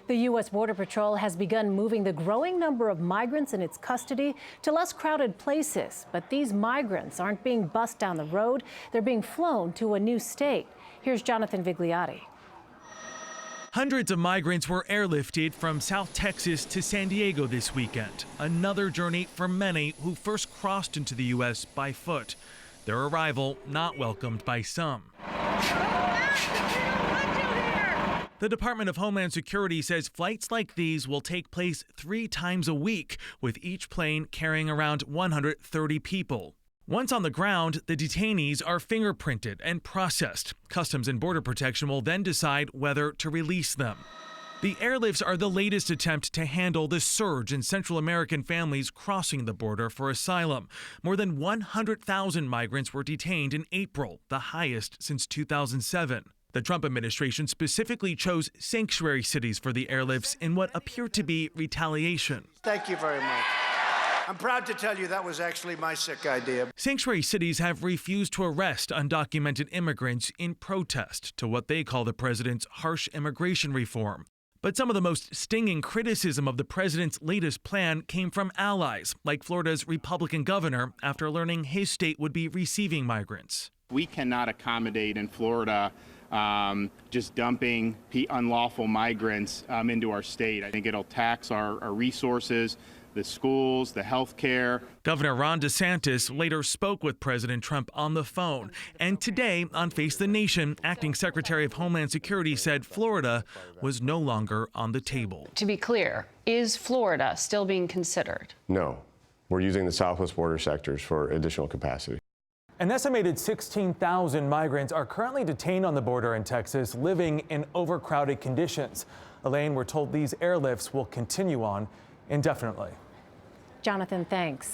The U.S. Border Patrol has begun moving the growing number of migrants in its custody to less crowded places. But these migrants aren't being bussed down the road. They're being flown to a new state. Here's Jonathan Vigliotti. Hundreds of migrants were airlifted from South Texas to San Diego this weekend. Another journey for many who first crossed into the U.S. by foot. Their arrival not welcomed by some. The Department of Homeland Security says flights like these will take place 3 times a week, with each plane carrying around 130 people. Once on the ground, the detainees are fingerprinted and processed. Customs and Border Protection will then decide whether to release them. The airlifts are the latest attempt to handle the surge in Central American families crossing the border for asylum. More than 100,000 migrants were detained in April, the highest since 2007. The Trump administration specifically chose sanctuary cities for the airlifts in what appeared to be retaliation. Thank you very much. I'm proud to tell you that was actually my sick idea. Sanctuary cities have refused to arrest undocumented immigrants in protest to what they call the president's harsh immigration reform. But some of the most stinging criticism of the president's latest plan came from allies, like Florida's Republican governor, after learning his state would be receiving migrants. We cannot accommodate in Florida just dumping unlawful migrants into our state. I think it'll tax our resources, the schools, the health care. Governor Ron DeSantis later spoke with President Trump on the phone. And today, on Face the Nation, Acting Secretary of Homeland Security said Florida was no longer on the table. To be clear, is Florida still being considered? No. We're using the southwest border sectors for additional capacity. An estimated 16,000 migrants are currently detained on the border in Texas, living in overcrowded conditions. Elaine, we're told these airlifts will continue on indefinitely. Jonathan, thanks.